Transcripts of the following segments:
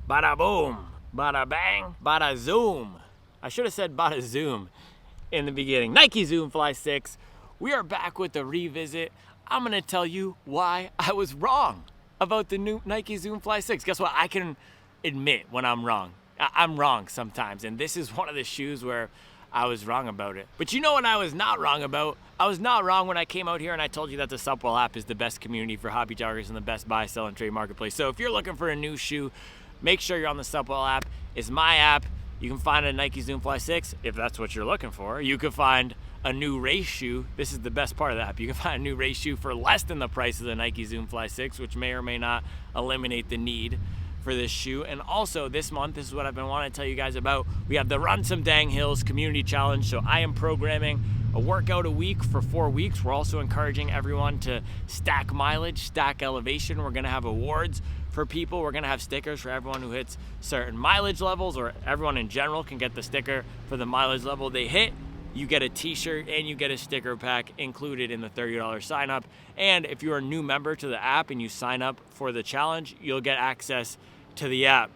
Bada boom, bada bang, bada zoom. I should have said bada zoom in the beginning. Nike Zoom Fly 6. We are back with the revisit. I'm going to tell you why I was wrong about the new Nike Zoom Fly 6. Guess what? I can admit when I'm wrong. I'm wrong sometimes, and this is one of the shoes where I was wrong about it. But you know what I was not wrong about? I was not wrong when I came out here and I told you that the Supwell app is the best community for hobby joggers and the best buy, sell, and trade marketplace. So if you're looking for a new shoe, make sure you're on the Supwell app. It's my app. You can find a Nike Zoom Fly 6 if that's what you're looking for. You can find a new race shoe. This is the best part of the app. You can find a new race shoe for less than the price of the Nike Zoom Fly 6, which may or may not eliminate the need for this shoe. And also this month, this is what I've been wanting to tell you guys about. We have the Run Some Dang Hills Community Challenge. So I am programming a workout a week for 4 weeks. We're also encouraging everyone to stack mileage, stack elevation. We're gonna have awards for people. We're gonna have stickers for everyone who hits certain mileage levels, or everyone in general can get the sticker for the mileage level they hit. You get a t-shirt and you get a sticker pack included in the $30 sign up. And if you're a new member to the app and you sign up for the challenge, you'll get access to the app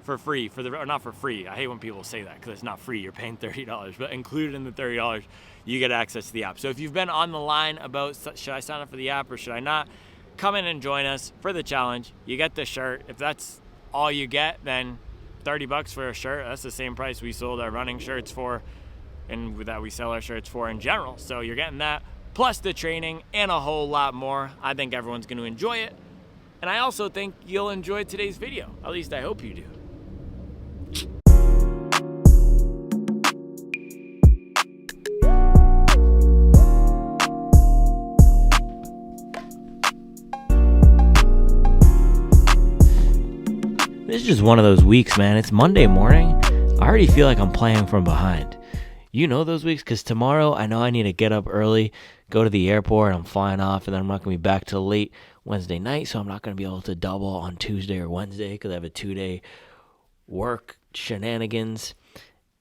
for free, or not for free. I hate when people say that because it's not free. You're paying $30, but included in the $30, you get access to the app. So if you've been on the line about should I sign up for the app or should I not, come in and join us for the challenge. You get the shirt. If that's all you get, then $30 for a shirt. That's the same price we sold our running shirts for and that we sell our shirts for in general. So you're getting that, plus the training and a whole lot more. I think everyone's going to enjoy it. And I also think you'll enjoy today's video. At least I hope you do. This is just one of those weeks, man. It's Monday morning. I already feel like I'm playing from behind. You know those weeks? Because tomorrow I know I need to get up early, go to the airport, I'm flying off, and then I'm not going to be back till late Wednesday night, so I'm not going to be able to double on Tuesday or Wednesday because I have a 2-day work shenanigans.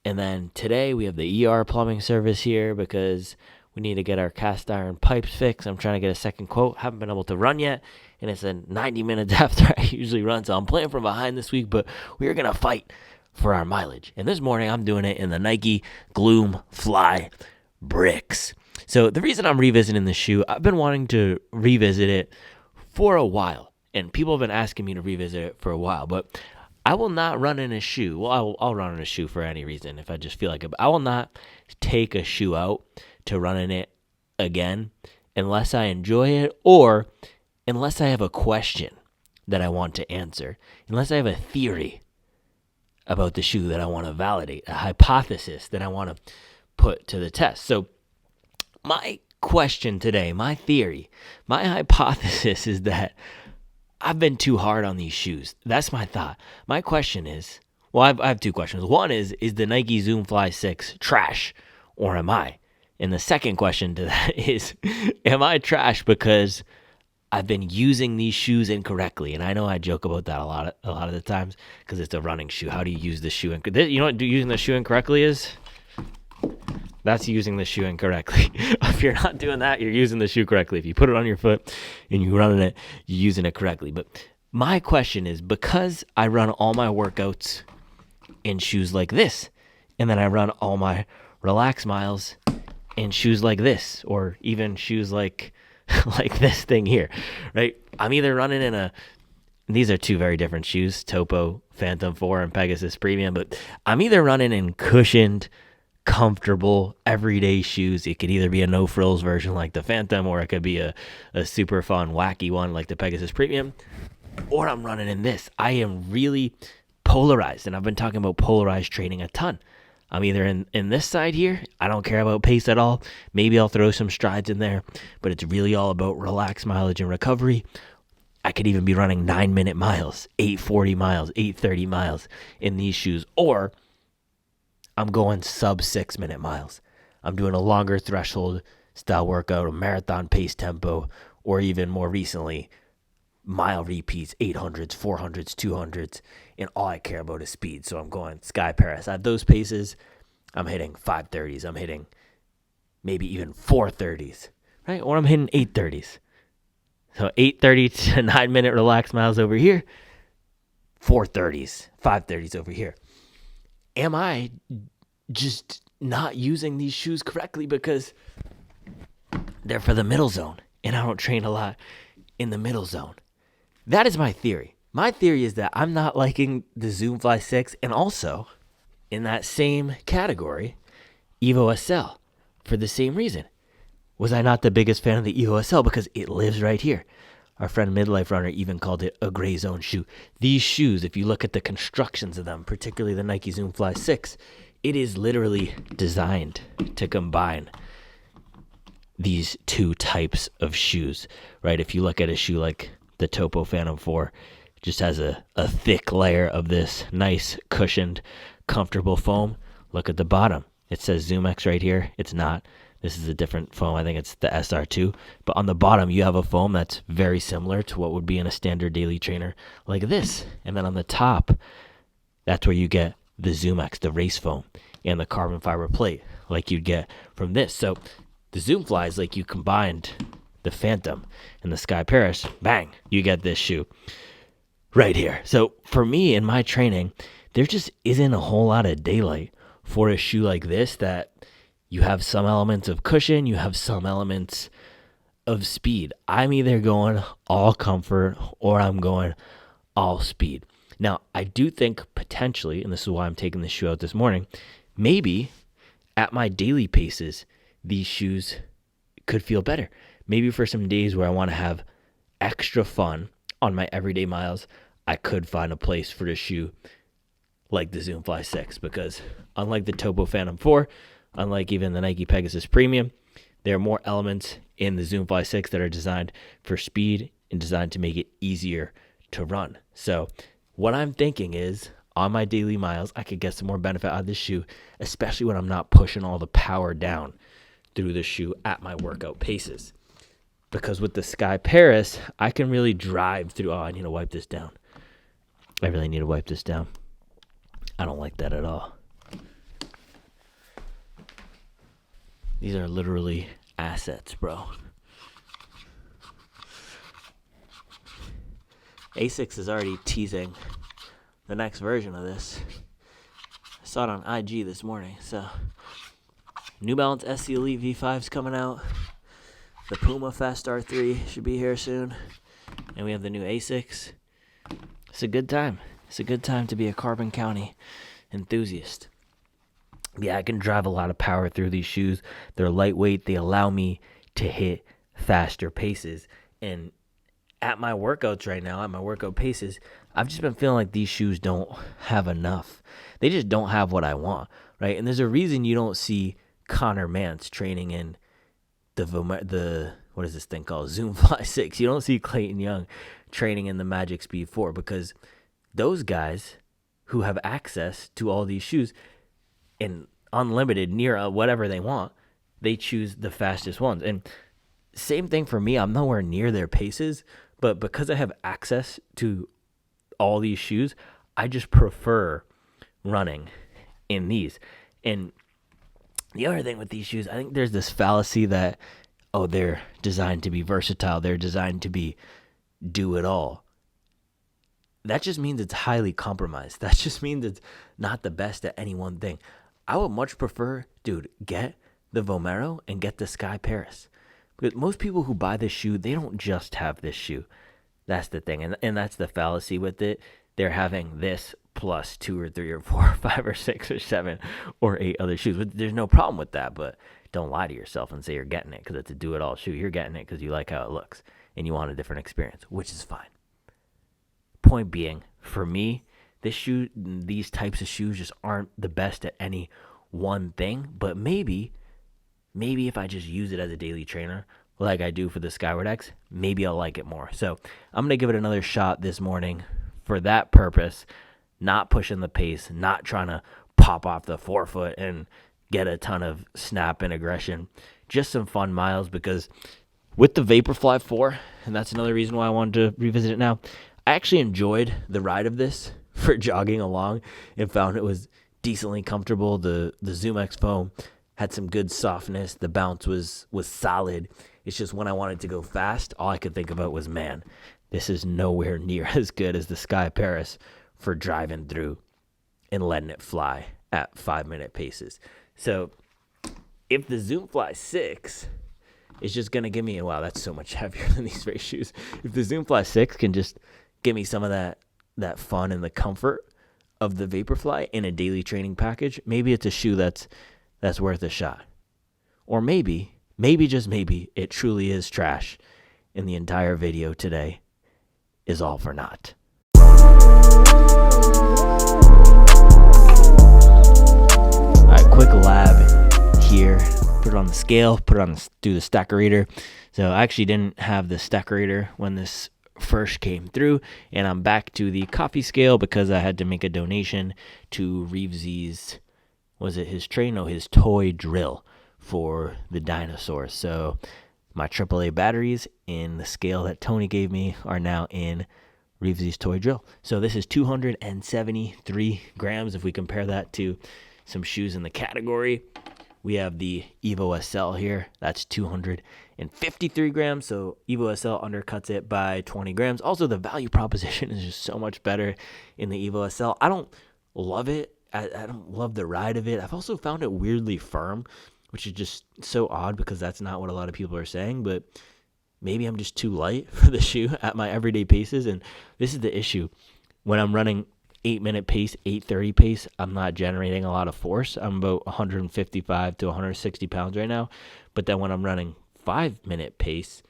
And then today we have the ER plumbing service here because we need to get our cast iron pipes fixed. I'm trying to get a second quote. Haven't been able to run yet, and it's 90 minutes after I usually run, so I'm playing from behind this week, but we're going to fight for our mileage. And this morning I'm doing it in the Nike Gloom Fly Bricks. So the reason I'm revisiting this shoe, I've been wanting to revisit it for a while, and people have been asking me to revisit it for a while, but I will not run in a shoe. Well, I'll run in a shoe for any reason if I just feel like it, but I will not take a shoe out to run in it again unless I enjoy it or unless I have a question that I want to answer, unless I have a theory about the shoe that I want to validate, a hypothesis that I want to put to the test. So my question today, my theory, my hypothesis is that I've been too hard on these shoes. That's my thought. My question is, well, I have two questions. One is the Nike Zoom Fly 6 trash or am I? And the second question to that is, am I trash because I've been using these shoes incorrectly? And I know I joke about that a lot of the times because it's a running shoe. How do you use the shoe? You know what using the shoe incorrectly is? That's using the shoe incorrectly. If you're not doing that, you're using the shoe correctly. If you put it on your foot and you run in it, you're using it correctly. But my question is, because I run all my workouts in shoes like this, and then I run all my relax miles in shoes like this, or even shoes like this thing here, right? I'm either running in these are two very different shoes, Topo Phantom 4 and Pegasus Premium, but I'm either running in cushioned, comfortable, everyday shoes. It could either be a no-frills version like the Phantom, or it could be a super fun, wacky one like the Pegasus Premium, or I'm running in this. I am really polarized, and I've been talking about polarized training a ton. I'm either in this side here. I don't care about pace at all. Maybe I'll throw some strides in there, but it's really all about relaxed mileage and recovery. I could even be running 9-minute miles, 8:40 miles, 8:30 miles in these shoes, or I'm going sub 6-minute miles. I'm doing a longer threshold style workout, a marathon pace tempo, or even more recently, mile repeats, 800s, 400s, 200s, and all I care about is speed. So I'm going Sky Paris. At those paces, I'm hitting 5:30s. I'm hitting maybe even 4:30s, right? Or I'm hitting 8:30s. So 8:30 to 9-minute relaxed miles over here, 430s, 530s over here. Am I just not using these shoes correctly because they're for the middle zone and I don't train a lot in the middle zone? That is my theory. My theory is that I'm not liking the Zoom Fly 6, and also in that same category, Evo SL, for the same reason. Was I not the biggest fan of the Evo SL? Because it lives right here. Our friend Midlife Runner even called it a gray zone shoe. These shoes, if you look at the constructions of them, particularly the Nike Zoom Fly 6, it is literally designed to combine these two types of shoes, right? If you look at a shoe like the Topo Phantom 4, it just has a thick layer of this nice cushioned, comfortable foam. Look at the bottom. It says ZoomX right here. It's not. This is a different foam. I think it's the SR2. But on the bottom, you have a foam that's very similar to what would be in a standard daily trainer like this. And then on the top, that's where you get the ZoomX, the race foam, and the carbon fiber plate like you'd get from this. So the Zoom Fly is like you combined the Phantom and the Sky Paris. Bang, you get this shoe right here. So for me, in my training, there just isn't a whole lot of daylight for a shoe like this that you have some elements of cushion, you have some elements of speed. I'm either going all comfort or I'm going all speed. Now, I do think potentially, and this is why I'm taking this shoe out this morning, maybe at my daily paces, these shoes could feel better. Maybe for some days where I want to have extra fun on my everyday miles, I could find a place for the shoe like the Zoom Fly 6, because unlike the Topo Phantom 4, unlike even the Nike Pegasus Premium, there are more elements in the Zoom Fly 6 that are designed for speed and designed to make it easier to run. So what I'm thinking is, on my daily miles, I could get some more benefit out of this shoe, especially when I'm not pushing all the power down through the shoe at my workout paces. Because with the Sky Paris, I can really drive through. Oh, I need to wipe this down. I really need to wipe this down. I don't like that at all. These are literally assets, bro. ASICS is already teasing the next version of this. I saw it on IG this morning. So, New Balance SC Elite V5's coming out. The Puma Fast R3 should be here soon. And we have the new ASICS. It's a good time. It's a good time to be a Carbon County enthusiast. Yeah, I can drive a lot of power through these shoes. They're lightweight. They allow me to hit faster paces. And at my workouts right now, at my workout paces, I've just been feeling like these shoes don't have enough. They just don't have what I want, right? And there's a reason you don't see Connor Mance training in the what is this thing called? Zoom Fly 6. You don't see Clayton Young training in the Magic Speed 4, because those guys who have access to all these shoes and unlimited, near whatever they want, they choose the fastest ones. And same thing for me. I'm nowhere near their paces, but because I have access to all these shoes, I just prefer running in these. And the other thing with these shoes, I think there's this fallacy that, oh, they're designed to be versatile. They're designed to be do it all. That just means it's highly compromised. That just means it's not the best at any one thing. I would much prefer, dude, get the Vomero and get the Sky Paris. Because most people who buy this shoe, they don't just have this shoe. That's the thing. And that's the fallacy with it. They're having this plus 2 or 3 or 4 or 5 or 6 or 7 or 8 other shoes. But there's no problem with that. But don't lie to yourself and say you're getting it because it's a do-it-all shoe. You're getting it because you like how it looks and you want a different experience, which is fine. Point being, for me, these types of shoes just aren't the best at any one thing. But maybe if I just use it as a daily trainer, like I do for the Skyward X, maybe I'll like it more. So I'm going to give it another shot this morning for that purpose, not pushing the pace, not trying to pop off the forefoot and get a ton of snap and aggression. Just some fun miles, because with the Vaporfly 4, and that's another reason why I wanted to revisit it now, I actually enjoyed the ride of this for jogging along and found it was decently comfortable. The ZoomX foam had some good softness. The bounce was solid. It's just when I wanted to go fast, all I could think about was, man, this is nowhere near as good as the Sky Paris for driving through and letting it fly at 5-minute paces. So if the Zoom Fly 6 is just going to give me, wow, that's so much heavier than these race shoes. If the Zoom Fly 6 can just give me some of that fun and the comfort of the Vaporfly in a daily training package, maybe it's a shoe that's worth a shot. Or maybe, just maybe, it truly is trash, and the entire video today is all for naught. Alright, quick lab here. Put it on the scale, do the stackerator. So I actually didn't have the stackerator when this first came through, and I'm back to the coffee scale because I had to make a donation to Reevesy's, his toy drill for the dinosaurs. So my AAA batteries in the scale that Tony gave me are now in Reevesy's toy drill. So this is 273 grams. If we compare that to some shoes in the category, we have the Evo SL here. That's 253 grams. So Evo SL undercuts it by 20 grams. Also, the value proposition is just so much better in the Evo SL. I don't love it. I don't love the ride of it. I've also found it weirdly firm, which is just so odd because that's not what a lot of people are saying. But maybe I'm just too light for the shoe at my everyday paces. And this is the issue. When I'm running 8-minute pace, 8:30 pace, I'm not generating a lot of force. I'm about 155 to 160 pounds right now. But then when I'm running 5-minute pace,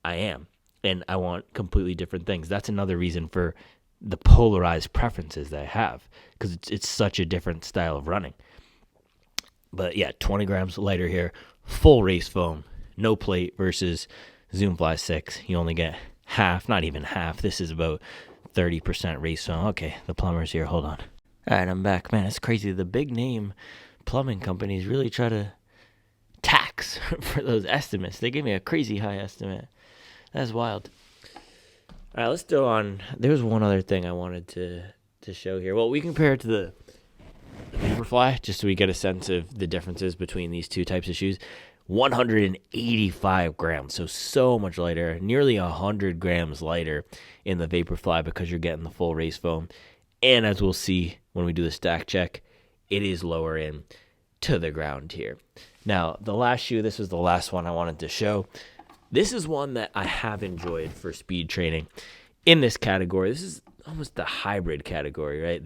I am. And I want completely different things. That's another reason for the polarized preferences that I have, because it's such a different style of running. But yeah, 20 grams lighter here. Full race foam, no plate versus Zoom Fly 6. You only get half, not even half. This is about 30% race foam. Okay, the plumber's here. Hold on. All right, I'm back. Man, it's crazy. The big name plumbing companies really try to tax for those estimates. They gave me a crazy high estimate. That's wild. All right, let's throw on. There's one other thing I wanted to show here. Well, we compare it to the Vaporfly just so we get a sense of the differences between these two types of shoes. 185 grams, so much lighter, nearly 100 grams lighter in the Vaporfly because you're getting the full race foam. And as we'll see when we do the stack check, it is lower in to the ground here. Now, the last shoe, this was the last one I wanted to show. This is one that I have enjoyed for speed training in this category. This is almost the hybrid category, right?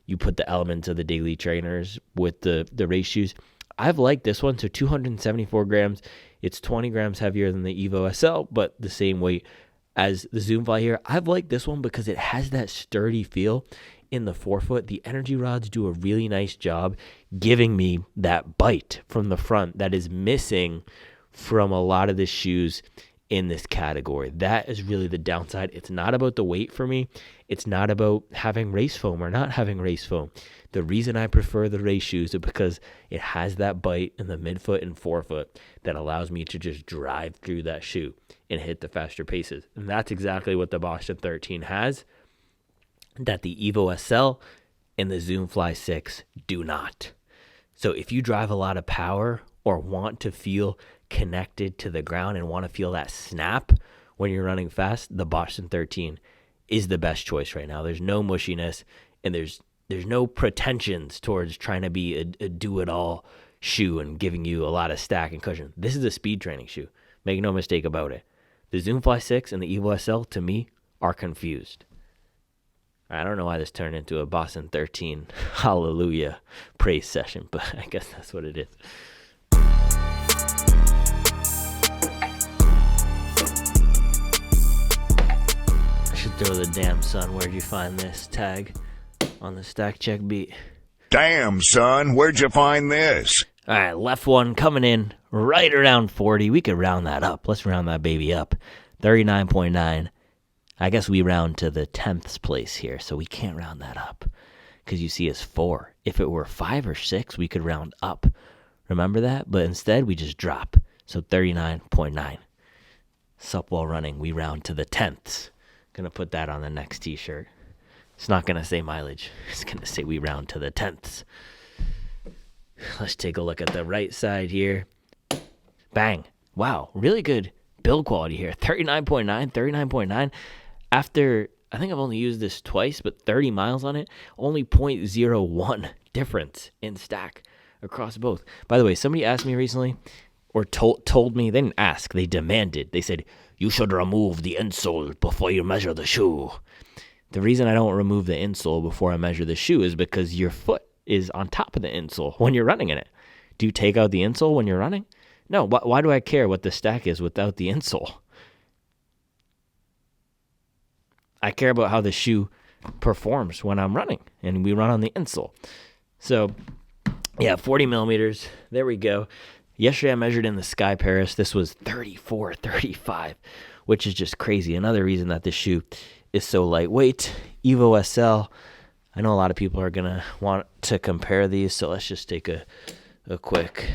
You put the elements of the daily trainers with the race shoes. I've liked this one. So 274 grams. It's 20 grams heavier than the Evo SL, but the same weight as the Zoom Fly here. I've liked this one because it has that sturdy feel in the forefoot. The energy rods do a really nice job giving me that bite from the front that is missing from a lot of the shoes in this category. That is really the downside. It's not about the weight for me. It's not about having race foam or not having race foam. The reason I prefer the race shoes is because it has that bite in the midfoot and forefoot that allows me to just drive through that shoe and hit the faster paces. And that's exactly what the Boston 13 has, that the Evo SL and the Zoom Fly 6 do not. So if you drive a lot of power or want to feel connected to the ground and want to feel that snap when you're running fast, the Boston 13 is the best choice right now. There's no mushiness, and there's no pretensions towards trying to be a do-it-all shoe and giving you a lot of stack and cushion. This is a speed training shoe. Make no mistake about it. The Zoom Fly 6 and the Evo SL, to me, are confused. I don't know why this turned into a Boston 13 hallelujah praise session, but I guess that's what it is. I should throw the damn son, where'd you find this tag on the stack check beat. Damn, son, where'd you find this? All right, left one coming in right around 40. We could round that up. Let's round that baby up. 39.9. I guess we round to the 10th place here, so we can't round that up because you see it's 4. If it were 5 or 6, we could round up. Remember that? But instead, we just drop. So 39.9. Sup while running, we round to the 10th. Gonna put that on the next t-shirt. It's not gonna say mileage. It's gonna say we round to the 10th. Let's take a look at the right side here. Bang. Wow, really good build quality here. 39.9, 39.9. After I think I've only used this twice, but 30 miles on it, only 0.01 difference in stack across both. By the way, somebody asked me recently, or told me, they didn't ask, they demanded. They said, you should remove the insole before you measure the shoe. The reason I don't remove the insole before I measure the shoe is because your foot is on top of the insole when you're running in it. Do you take out the insole when you're running? No. Why do I care what the stack is without the insole? I care about how the shoe performs when I'm running, and we run on the insole. So, yeah, 40 millimeters. There we go. Yesterday I measured in the Sky Paris. This was 34.35, which is just crazy. Another reason that this shoe is so lightweight. Evo SL. I know a lot of people are going to want to compare these, so let's just take a quick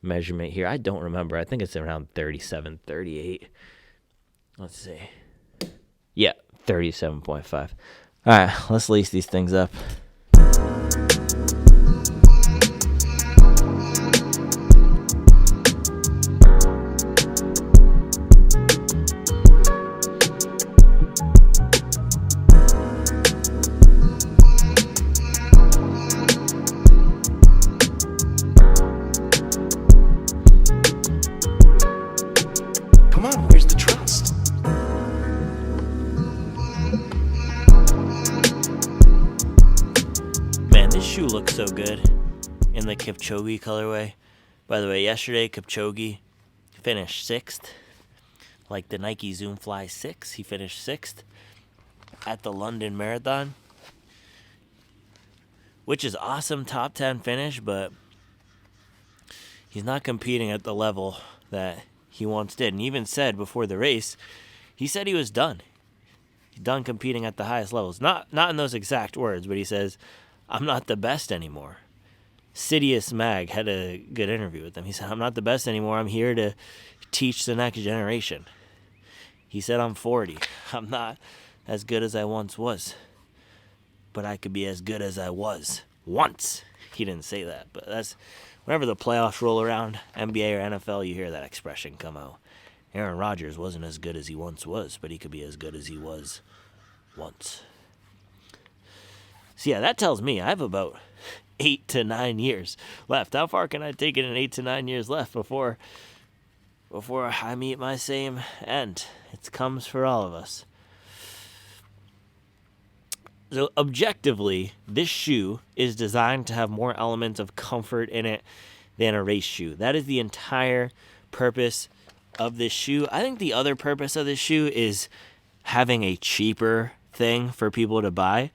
measurement here. I don't remember. I think it's around 37, 38. Let's see. Yeah, 37.5. All right, let's lace these things up. Come on, where's the trust? Man, this shoe looks so good in the Kipchoge colorway. By the way, yesterday Kipchoge finished 6th. Like the Nike Zoom Fly 6, he finished 6th at the London Marathon, which is awesome, top 10 finish, but he's not competing at the level that he once did. And he even said before the race, he said he was done. He's done competing at the highest levels. Not in those exact words, but he says, I'm not the best anymore. Sidious Mag had a good interview with him. He said, I'm not the best anymore. I'm here to teach the next generation. He said, I'm 40. I'm not as good as I once was, but I could be as good as I was once. He didn't say that, but that's whenever the playoffs roll around, NBA or NFL, you hear that expression come out. Aaron Rodgers wasn't as good as he once was, but he could be as good as he was once. So yeah, that tells me I have about 8 to 9 years left. How far can I take it in 8 to 9 years left before I meet my same end? It comes for all of us. So objectively, this shoe is designed to have more elements of comfort in it than a race shoe. That is the entire purpose of this shoe. I think the other purpose of this shoe is having a cheaper thing for people to buy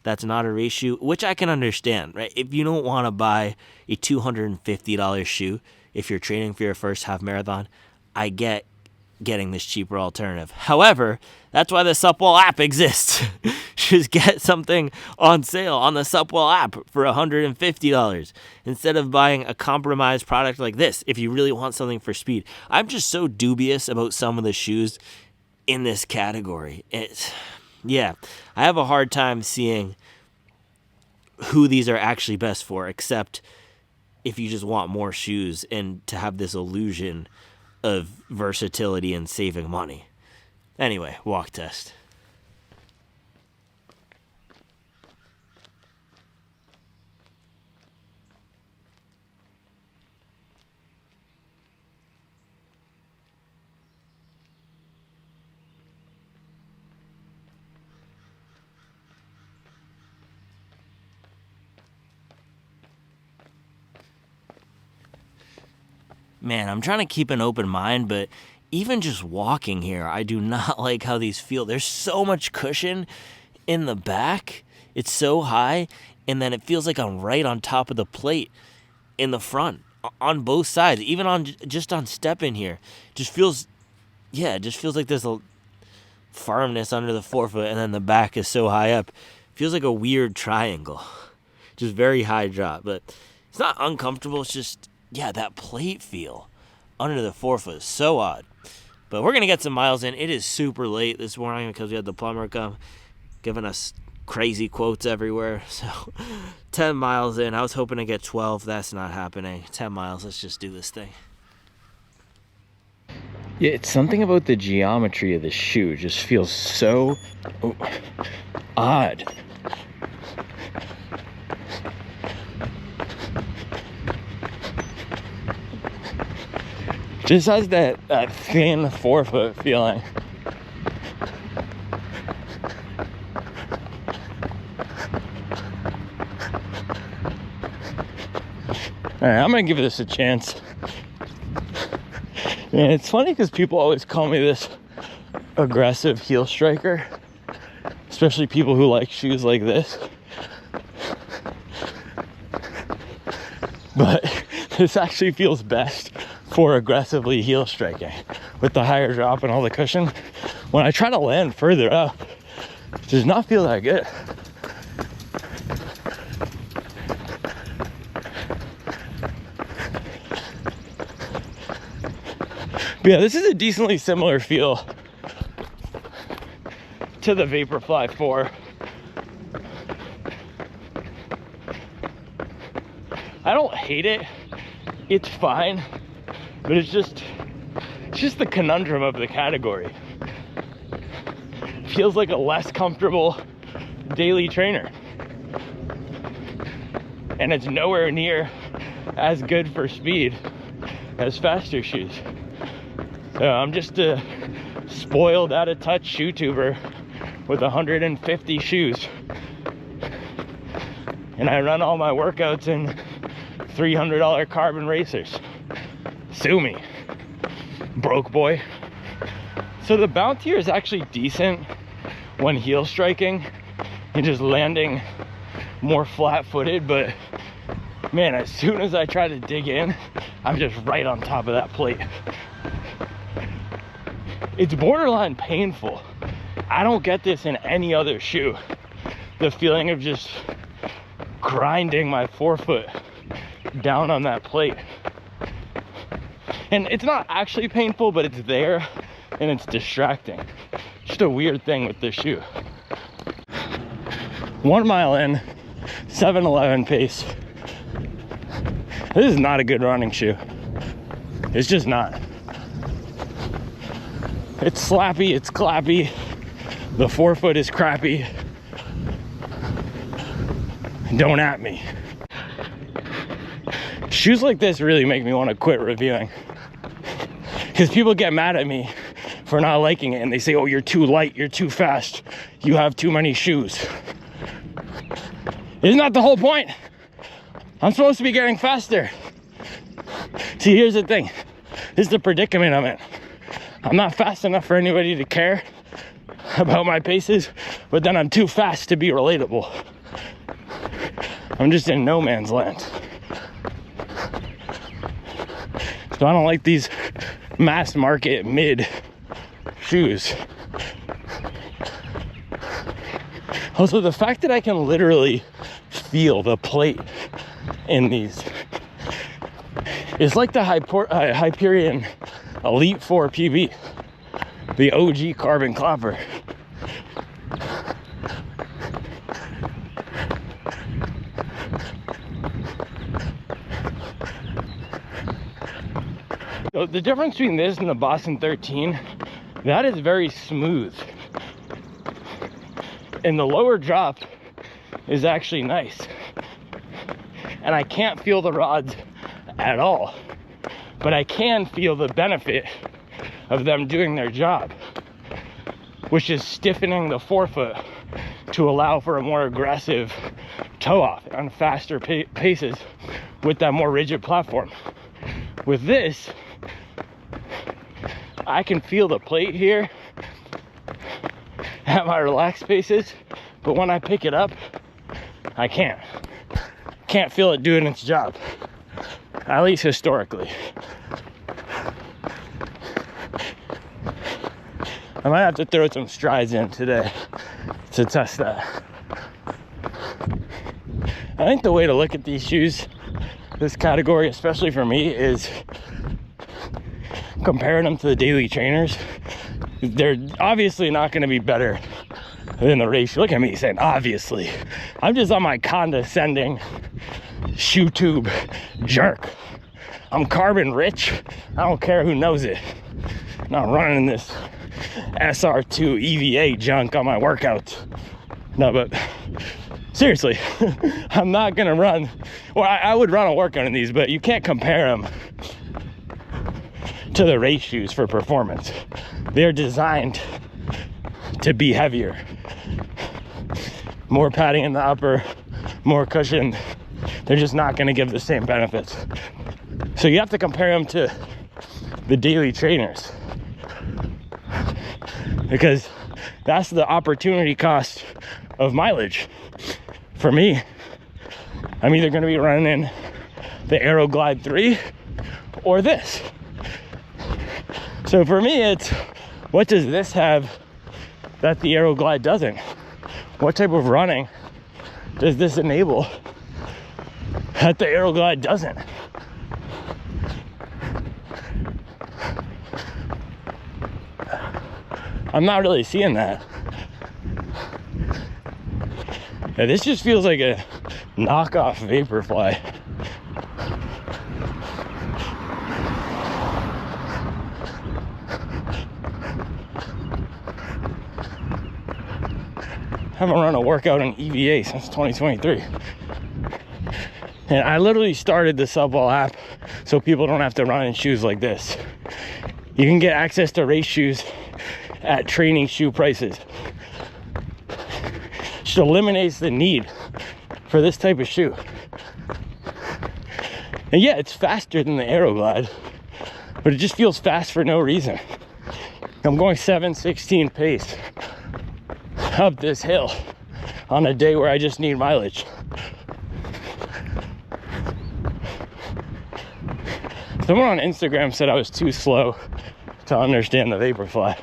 that's not a race shoe, which I can understand, right? If you don't want to buy a $250 shoe if you're training for your first half marathon, I get getting this cheaper alternative. However, that's why the Supwell app exists. Just get something on sale on the Supwell app for $150 instead of buying a compromised product like this if you really want something for speed. I'm just so dubious about some of the shoes in this category. I have a hard time seeing who these are actually best for, except if you just want more shoes and to have this illusion of versatility and saving money. Anyway, walk test. Man, I'm trying to keep an open mind, but even just walking here, I do not like how these feel. There's so much cushion in the back. It's so high, and then it feels like I'm right on top of the plate in the front, on both sides, even on step in here. It just feels like there's a firmness under the forefoot, and then the back is so high up. It feels like a weird triangle. Just very high drop, but it's not uncomfortable. It's just, that plate feel under the forefoot is so odd. But we're going to get some miles in. It is super late this morning because we had the plumber come giving us crazy quotes everywhere. So 10 miles in. I was hoping to get 12. That's not happening. 10 miles. Let's just do this thing. Yeah, it's something about the geometry of the shoe just feels so odd. Just has that thin forefoot feeling. All right, I'm gonna give this a chance. And it's funny because people always call me this aggressive heel striker, especially people who like shoes like this. But this actually feels best for aggressively heel striking with the higher drop and all the cushion. When I try to land further up, it does not feel that good. But yeah, this is a decently similar feel to the Vaporfly 4. I don't hate it. It's fine, but it's just the conundrum of the category. It feels like a less comfortable daily trainer. And it's nowhere near as good for speed as faster shoes. So I'm just a spoiled, out of touch shoe tuber with 150 shoes. And I run all my workouts in $300 carbon racers. Sue me, broke boy. So the bounce here is actually decent when heel striking and just landing more flat-footed, but man, as soon as I try to dig in, I'm just right on top of that plate. It's borderline painful. I don't get this in any other shoe. The feeling of just grinding my forefoot down on that plate. And it's not actually painful, but it's there and it's distracting. Just a weird thing with this shoe. 1 mile in, 7:11 pace. This is not a good running shoe. It's just not. It's slappy, it's clappy. The forefoot is crappy. Don't at me. Shoes like this really make me want to quit reviewing. Because people get mad at me for not liking it and they say, oh, you're too light, you're too fast, you have too many shoes. Isn't that the whole point? I'm supposed to be getting faster. See, here's the thing. This is the predicament I'm in. I'm not fast enough for anybody to care about my paces, but then I'm too fast to be relatable. I'm just in no man's land. So I don't like these mass market mid shoes. Also, the fact that I can literally feel the plate in these is like the Hyperion Elite 4 PB, the OG carbon clapper. So the difference between this and the Boston 13, that is very smooth. And the lower drop is actually nice. And I can't feel the rods at all. But I can feel the benefit of them doing their job, which is stiffening the forefoot to allow for a more aggressive toe off on faster paces with that more rigid platform. With this, I can feel the plate here at my relaxed paces, but when I pick it up, I can't feel it doing its job, at least historically. I might have to throw some strides in today to test that. I think the way to look at these shoes, this category, especially for me, is comparing them to the daily trainers. They're obviously not going to be better than the race. Look at me saying obviously. I'm just on my condescending shoe tube jerk. I'm carbon rich. I don't care who knows it. I'm not running this SR2 EVA junk on my workouts. No, but seriously, I'm not gonna run. Well, I would run a workout in these, but you can't compare them to the race shoes for performance. They're designed to be heavier. More padding in the upper, more cushion. They're just not gonna give the same benefits. So you have to compare them to the daily trainers, because that's the opportunity cost of mileage. For me, I'm either gonna be running the Aeroglide 3 or this. So for me, it's what does this have that the Aeroglide doesn't? What type of running does this enable that the Aeroglide doesn't? I'm not really seeing that. Yeah, this just feels like a knockoff Vaporfly. Haven't run a workout in EVA since 2023. And I literally started the Subball app so people don't have to run in shoes like this. You can get access to race shoes at training shoe prices. Just eliminates the need for this type of shoe. And yeah, it's faster than the Aeroglide, but it just feels fast for no reason. I'm going 7:16 pace up this hill on a day where I just need mileage. Someone on Instagram said I was too slow to understand the Vaporfly.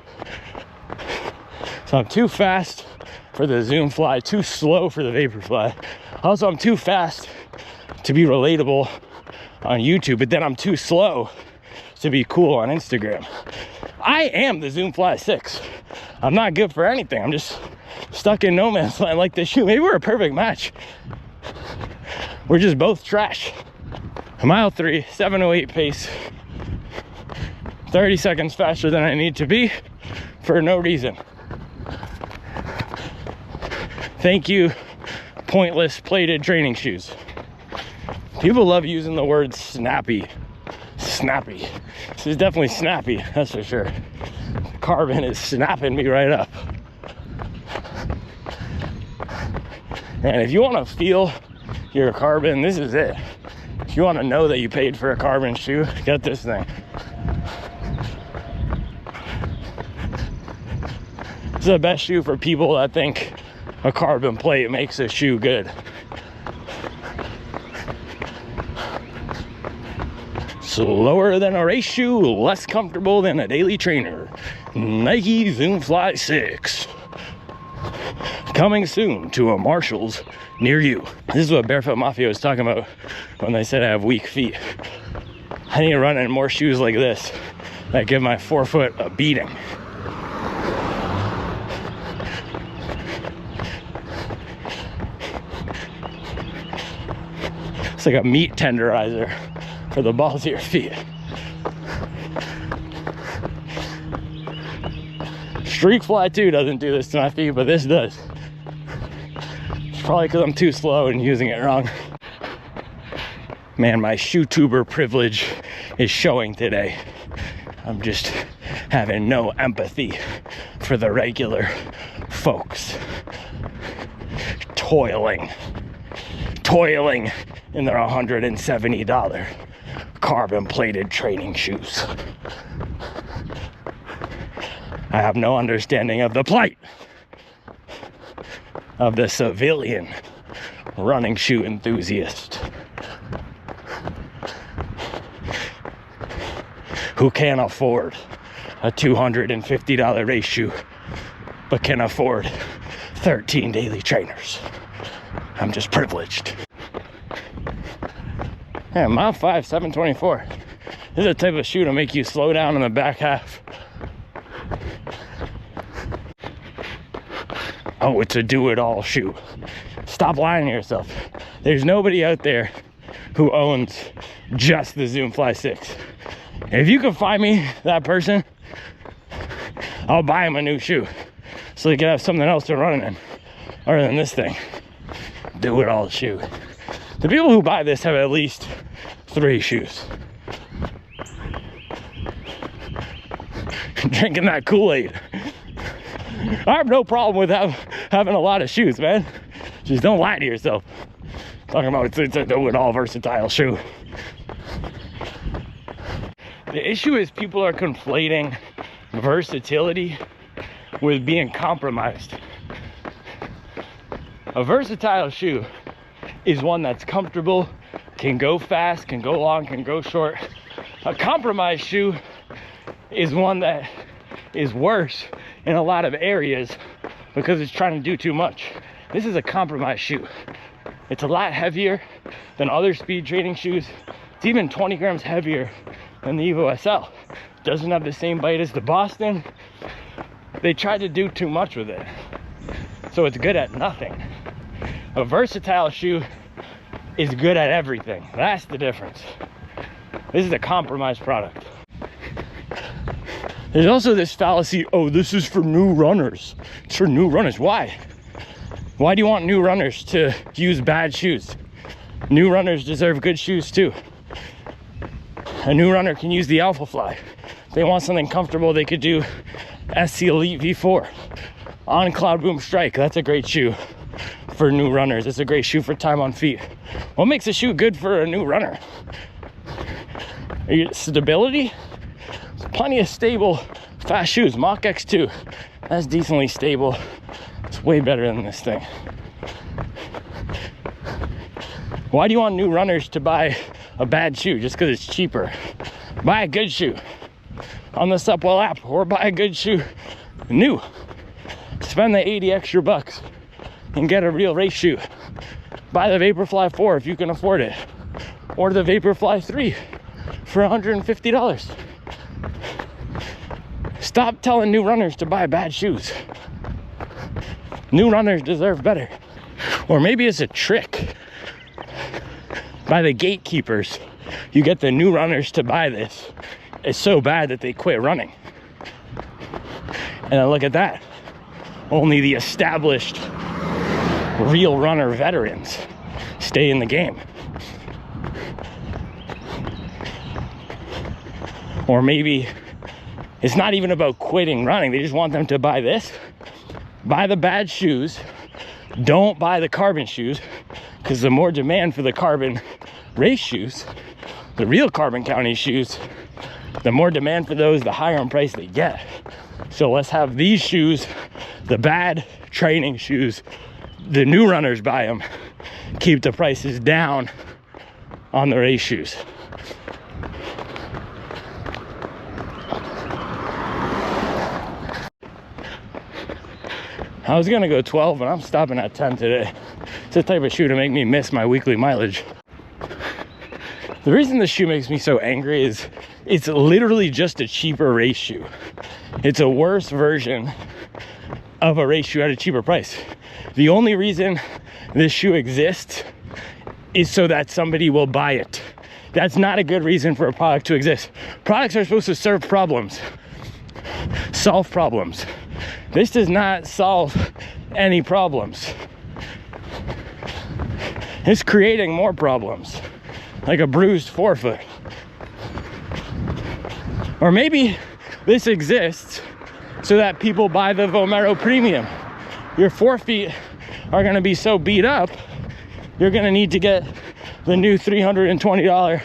So I'm too fast for the Zoom Fly, too slow for the Vaporfly. Also, I'm too fast to be relatable on YouTube, but then I'm too slow to be cool on Instagram. I am the Zoom Fly 6. I'm not good for anything. I'm just stuck in no man's land like this shoe. Maybe we're a perfect match. We're just both trash. Mile 3, 7:08 pace. 30 seconds faster than I need to be for no reason. Thank you, pointless plated training shoes. People love using the word snappy. Snappy. This is definitely snappy, that's for sure. Carbon is snapping me right up. And if you want to feel your carbon, this is it. If you want to know that you paid for a carbon shoe, get this thing. This is the best shoe for people that think a carbon plate makes a shoe good. Slower than a race shoe, less comfortable than a daily trainer. Nike Zoom Fly 6. Coming soon to a Marshall's near you. This is what Barefoot Mafia was talking about when they said I have weak feet. I need to run in more shoes like this that give my forefoot a beating. It's like a meat tenderizer for the balls of your feet. Streak Fly 2 doesn't do this to my feet, but this does. It's probably because I'm too slow and using it wrong. Man, my shoe tuber privilege is showing today. I'm just having no empathy for the regular folks. Toiling in their $170 carbon plated training shoes. I have no understanding of the plight of the civilian running shoe enthusiast who can't afford a $250 race shoe but can afford 13 daily trainers. I'm just privileged. Yeah, mile 5, 7:24. This is the type of shoe to make you slow down in the back half. Oh, it's a do-it-all shoe. Stop lying to yourself. There's nobody out there who owns just the Zoom Fly 6. If you can find me that person, I'll buy him a new shoe so he can have something else to run in other than this thing. Do it all shoe. The people who buy this have at least 3 shoes. Drinking that Kool-Aid. I have no problem with having a lot of shoes, man. Just don't lie to yourself. Talking about it's a do-it-all versatile shoe. The issue is people are conflating versatility with being compromised. A versatile shoe is one that's comfortable, can go fast, can go long, can go short. A compromised shoe is one that is worse in a lot of areas because it's trying to do too much. This is a compromised shoe. It's a lot heavier than other speed training shoes. It's even 20 grams heavier than the Evo SL. Doesn't have the same bite as the Boston. They tried to do too much with it, so it's good at nothing. A versatile shoe is good at everything. That's the difference. This is a compromised product. There's also this fallacy, oh, this is for new runners. It's for new runners. Why? Why do you want new runners to use bad shoes? New runners deserve good shoes too. A new runner can use the Alpha Fly. If they want something comfortable, they could do SC Elite V4. On Cloud Boom Strike, that's a great shoe for new runners. It's a great shoe for time on feet. What makes a shoe good for a new runner? Stability? There's plenty of stable, fast shoes. Mach X2, that's decently stable. It's way better than this thing. Why do you want new runners to buy a bad shoe just because it's cheaper? Buy a good shoe on the Supwell app, or buy a good shoe new. Spend the 80 extra bucks and get a real race shoe. Buy the Vaporfly 4 if you can afford it, or the Vaporfly 3 for $150. Stop telling new runners to buy bad shoes. New runners deserve better. Or maybe it's a trick by the gatekeepers. You get the new runners to buy this. It's so bad that they quit running. And then look at that. Only the established real runner veterans stay in the game. Or maybe it's not even about quitting running. They just want them to buy this. Buy the bad shoes. Don't buy the carbon shoes, because the more demand for the carbon race shoes, the real carbon county shoes, the more demand for those, the higher in price they get. So let's have these shoes, the bad training shoes, the new runners buy them, keep the prices down on the race shoes. I was gonna go 12, but I'm stopping at 10 today. It's the type of shoe to make me miss my weekly mileage. The reason this shoe makes me so angry is it's literally just a cheaper race shoe. It's a worse version of a race shoe at a cheaper price. The only reason this shoe exists is so that somebody will buy it. That's not a good reason for a product to exist. Products are supposed to serve problems, solve problems. This does not solve any problems. It's creating more problems, like a bruised forefoot. Or maybe this exists so that people buy the Vomero Premium. Your forefeet are gonna be so beat up, you're gonna need to get the new $320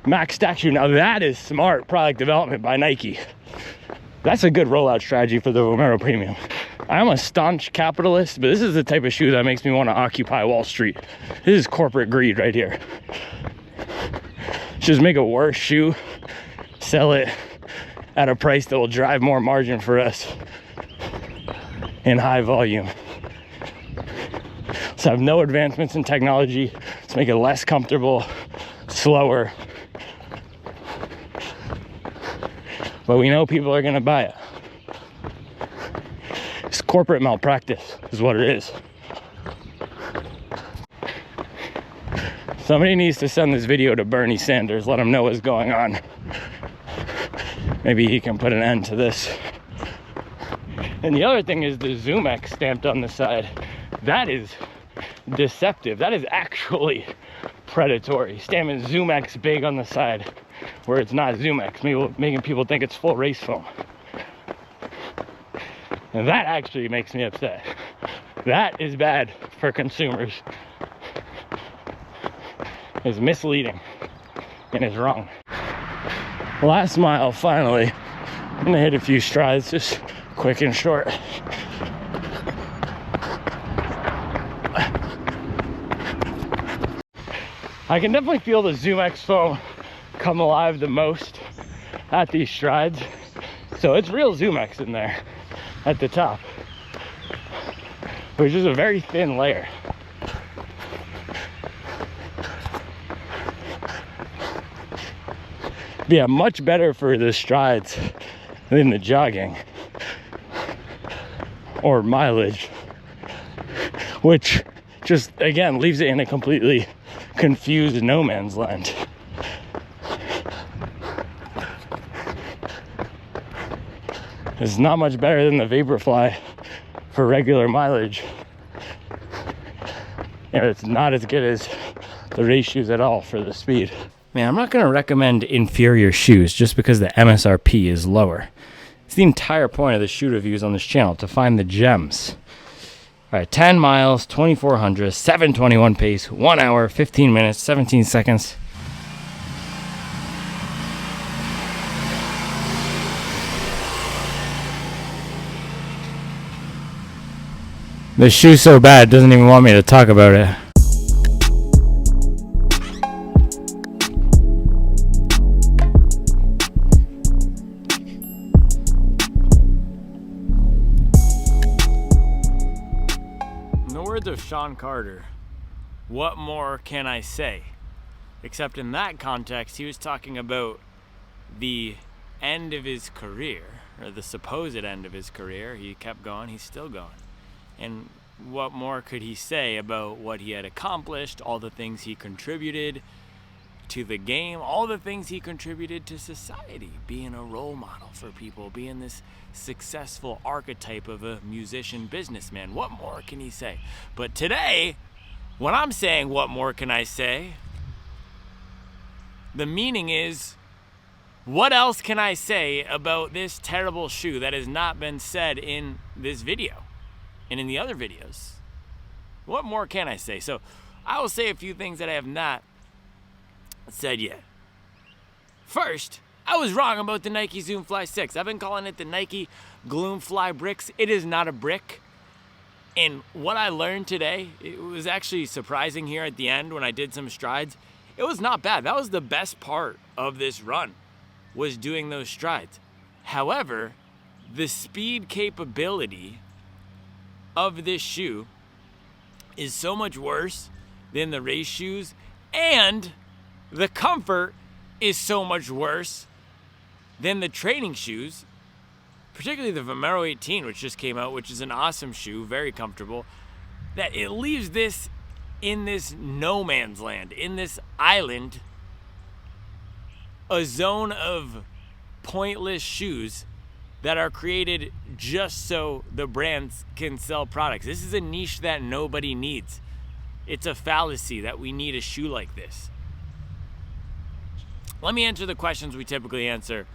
Max Stack shoe. Now that is smart product development by Nike. That's a good rollout strategy for the Vomero Premium. I'm a staunch capitalist, but this is the type of shoe that makes me want to occupy Wall Street. This is corporate greed right here. Just make a worse shoe, sell it at a price that will drive more margin for us in high volume. Let's have no advancements in technology. Let's make it less comfortable, slower. But we know people are gonna buy it. It's corporate malpractice is what it is. Somebody needs to send this video to Bernie Sanders, let him know what's going on. Maybe he can put an end to this. And the other thing is the Zoom X stamped on the side. That is deceptive. That is actually predatory. Stamping Zoom X big on the side where it's not Zoom X, making people think it's full race foam. And that actually makes me upset. That is bad for consumers. It's misleading and it's wrong. Last mile, finally. I'm gonna hit a few strides, just quick and short. I can definitely feel the Zoom X foam come alive the most at these strides. So it's real Zoom X in there at the top, which is a very thin layer. Yeah, much better for the strides than the jogging or mileage, which just again leaves it in a completely confused no man's land. It's not much better than the Vaporfly for regular mileage, and it's not as good as the race shoes at all for the speed. Man, I'm not going to recommend inferior shoes just because the MSRP is lower. It's the entire point of the shoe reviews on this channel, to find the gems. All right, 10 miles, 2,400, 7:21 pace, 1 hour, 15 minutes, 17 seconds. This shoe's so bad, it doesn't even want me to talk about it. In the words of Sean Carter, what more can I say? Except in that context, he was talking about the end of his career, or the supposed end of his career. He kept going, he's still going. And what more could he say about what he had accomplished, all the things he contributed to the game, all the things he contributed to society, being a role model for people, being this successful archetype of a musician businessman. What more can he say? But today, when I'm saying what more can I say, the meaning is, what else can I say about this terrible shoe that has not been said in this video and in the other videos? What more can I say? So I will say a few things that I have not said yet. First, I was wrong about the Nike Zoom Fly 6. I've been calling it the Nike Gloom Fly Bricks. It is not a brick. And what I learned today, it was actually surprising here at the end when I did some strides. It was not bad. That was the best part of this run, was doing those strides. However, the speed capability of this shoe is so much worse than the race shoes, and the comfort is so much worse than the training shoes, particularly the Vomero 18, which just came out, which is an awesome shoe, very comfortable, that it leaves this in this no man's land, in this island, a zone of pointless shoes that are created just so the brands can sell products. This is a niche that nobody needs. It's a fallacy that we need a shoe like this. Let me answer the questions we typically answer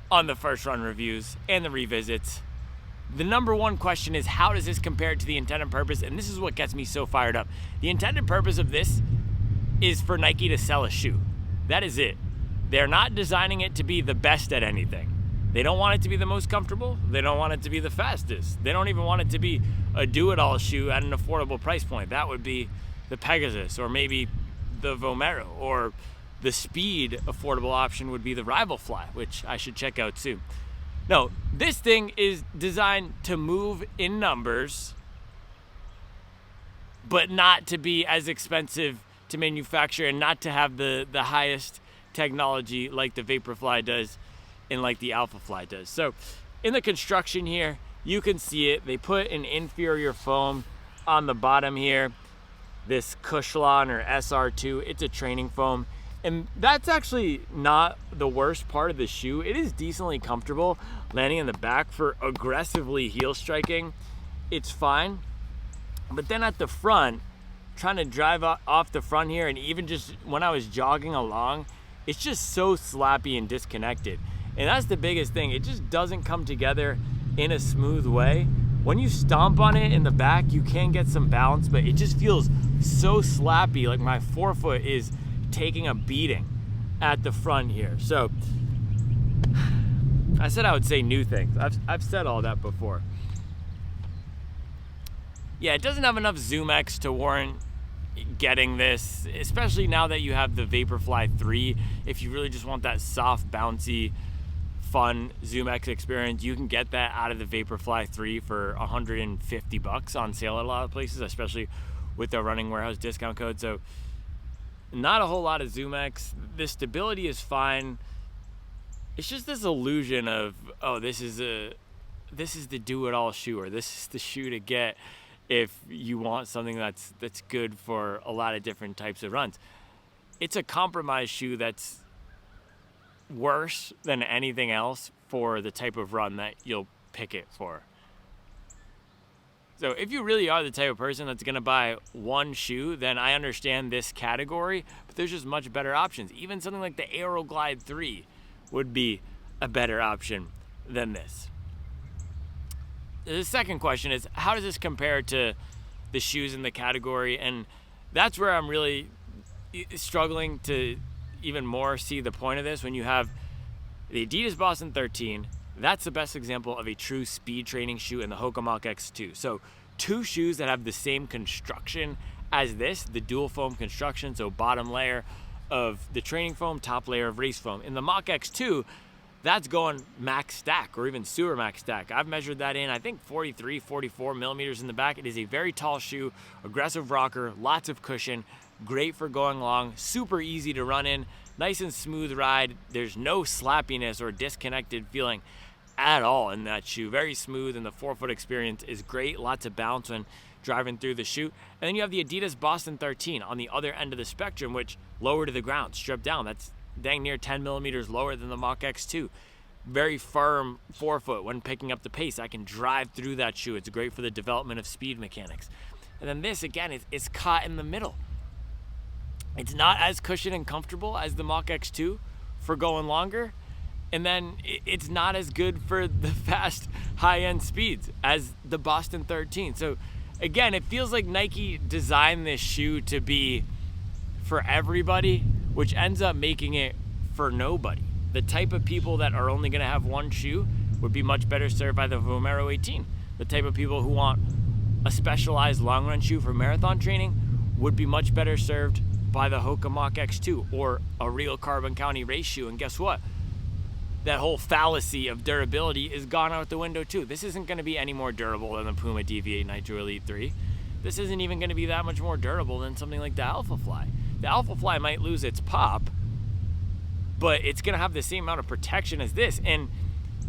on the first run reviews and the revisits. The number one question is, how does this compare to the intended purpose? And this is what gets me so fired up. The intended purpose of this is for Nike to sell a shoe. That is it. They're not designing it to be the best at anything. They don't want it to be the most comfortable. They don't want it to be the fastest. They don't even want it to be a do-it-all shoe at an affordable price point. That would be the Pegasus, or maybe the Vomero, or the speed affordable option would be the Rival Fly, which I should check out soon. No, this thing is designed to move in numbers, but not to be as expensive to manufacture, and not to have the highest technology like the Vaporfly does and like the Alpha Fly does. So in the construction here, you can see it. They put an inferior foam on the bottom here. this Cushlon or SR2. It's a training foam. And that's actually not the worst part of the shoe. It is decently comfortable landing in the back for aggressively heel striking. It's fine. But then at the front, trying to drive off the front here, and even just when I was jogging along, it's just so slappy and disconnected. And that's the biggest thing. It just doesn't come together in a smooth way. When you stomp on it in the back, you can get some balance, but it just feels so slappy, like my forefoot is taking a beating at the front here. So I said I would say new things. I've said all that before. Yeah, it doesn't have enough ZoomX to warrant getting this, especially now that you have the Vaporfly 3. If you really just want that soft, bouncy, fun ZoomX experience, you can get that out of the Vaporfly 3 for $150 on sale at a lot of places, especially with the Running Warehouse discount code. So not a whole lot of ZoomX. The stability is fine. It's just this illusion of, oh, this is the do-it-all shoe, or this is the shoe to get if you want something that's good for a lot of different types of runs. It's a compromise shoe that's worse than anything else for the type of run that you'll pick it for. So if you really are the type of person that's going to buy one shoe, then I understand this category, but there's just much better options. Even something like the Aeroglide 3 would be a better option than this. The second question is, how does this compare to the shoes in the category? And that's where I'm really struggling to even more see the point of this. When you have the Adidas Boston 13, that's the best example of a true speed training shoe, in the Hoka Mach X2. So two shoes that have the same construction as this, the dual foam construction, so bottom layer of the training foam, top layer of race foam. In the Mach X2, that's going max stack or even sewer max stack. I've measured that in, I think 43, 44 millimeters in the back. It is a very tall shoe, aggressive rocker, lots of cushion, great for going long, super easy to run in, nice and smooth ride. There's no slappiness or disconnected feeling at all in that shoe. Very smooth, and the forefoot experience is great. Lots of bounce when driving through the shoe. And then you have the Adidas Boston 13 on the other end of the spectrum, which lower to the ground, stripped down. That's dang near 10 millimeters lower than the Mach X2. Very firm forefoot when picking up the pace. I can drive through that shoe. It's great for the development of speed mechanics. And then this, again, is caught in the middle. It's not as cushioned and comfortable as the Mach X2 for going longer. And then it's not as good for the fast, high-end speeds as the Boston 13. So, again, it feels like Nike designed this shoe to be for everybody, which ends up making it for nobody. The type of people that are only going to have one shoe would be much better served by the Vomero 18. The type of people who want a specialized long-run shoe for marathon training would be much better served by the Hoka Mach X2 or a real Carbon County race shoe. And guess what? That whole fallacy of durability is gone out the window too. This isn't going to be any more durable than the Puma DV8 Nitro Elite 3. This isn't even going to be that much more durable than something like the Alphafly. The Alphafly might lose its pop, but it's going to have the same amount of protection as this. And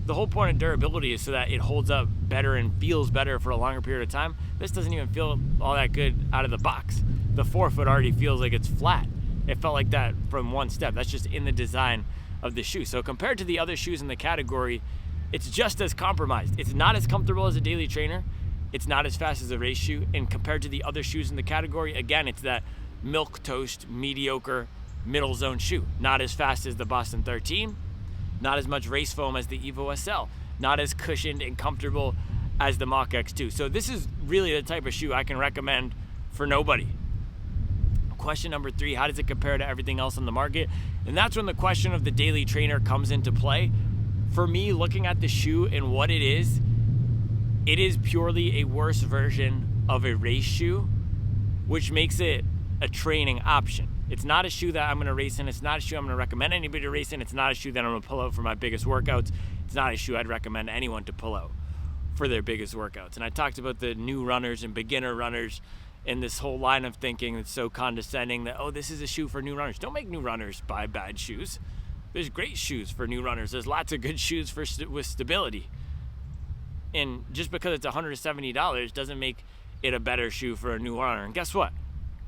the whole point of durability is so that it holds up better and feels better for a longer period of time. This doesn't even feel all that good out of the box. The forefoot already feels like it's flat. It felt like that from one step. That's just in the design of the shoe. So compared to the other shoes in the category, it's just as compromised. It's not as comfortable as a daily trainer. It's not as fast as a race shoe. And compared to the other shoes in the category, again, it's that milquetoast, mediocre, middle zone shoe. Not as fast as the Boston 13, not as much race foam as the Evo SL, not as cushioned and comfortable as the Mach X2. So this is really the type of shoe I can recommend for nobody. Question number 3, how does it compare to everything else on the market? And that's when the question of the daily trainer comes into play. For me, looking at the shoe and what it is purely a worse version of a race shoe, which makes it a training option. It's not a shoe that I'm going to race in. It's not a shoe I'm going to recommend anybody to race in. It's not a shoe that I'm going to pull out for my biggest workouts. It's not a shoe I'd recommend anyone to pull out for their biggest workouts. And I talked about the new runners and beginner runners and this whole line of thinking that's so condescending that, oh, this is a shoe for new runners. Don't make new runners buy bad shoes. There's great shoes for new runners. There's lots of good shoes with stability. And just because it's $170 doesn't make it a better shoe for a new runner. And guess what?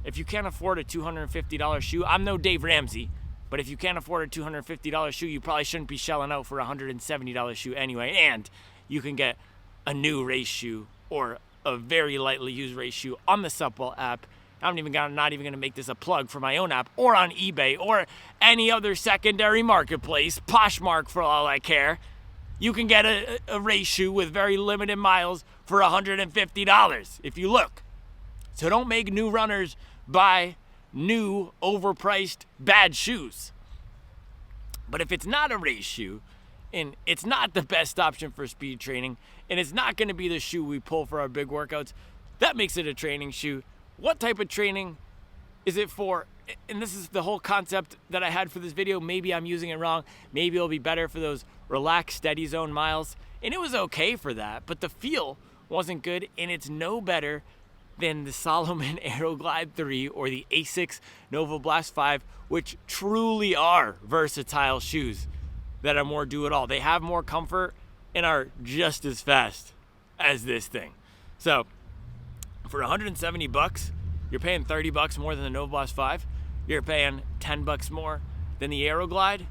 If you can't afford a $250 shoe, I'm no Dave Ramsey, but if you can't afford a $250 shoe, you probably shouldn't be shelling out for a $170 shoe anyway. And you can get a new race shoe or a very lightly used race shoe on the Supwell app. I'm not even gonna make this a plug for my own app, or on eBay, or any other secondary marketplace, Poshmark for all I care. You can get a race shoe with very limited miles for $150 if you look. So don't make new runners buy new, overpriced, bad shoes. But if it's not a race shoe, and it's not the best option for speed training, and it's not gonna be the shoe we pull for our big workouts, that makes it a training shoe. What type of training is it for? And this is the whole concept that I had for this video. Maybe I'm using it wrong. Maybe it'll be better for those relaxed, steady zone miles. And it was okay for that, but the feel wasn't good, and it's no better than the Salomon Aeroglide 3 or the Asics Nova Blast 5, which truly are versatile shoes that are more do-it-all. They have more comfort and are just as fast as this thing. So for $170, you're paying $30 more than the Nova Blast 5. You're paying $10 more than the Aeroglide,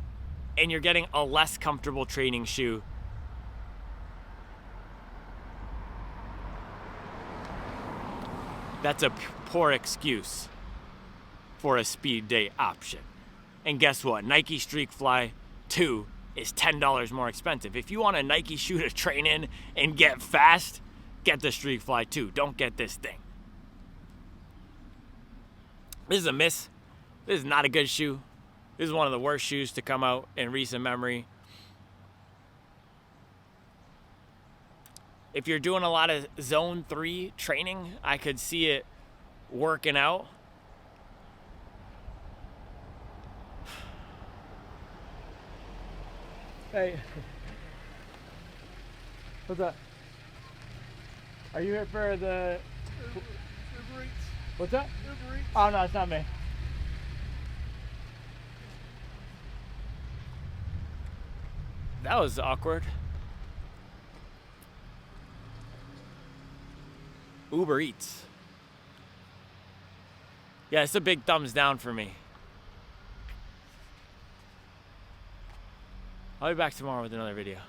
and you're getting a less comfortable training shoe. That's a poor excuse for a speed day option. And guess what? Nike Streak Fly 2 is $10 more expensive. If you want a Nike shoe to train in and get fast, get the Streak Fly 2. Don't get this thing. This is a miss. This is not a good shoe. This is one of the worst shoes to come out in recent memory. If you're doing a lot of zone 3 training, I could see it working out. Hey. What's up? Are you here for the... Uber Eats. What's that? Uber Eats. Oh, no, it's not me. That was awkward. Uber Eats. Yeah, it's a big thumbs down for me. I'll be back tomorrow with another video.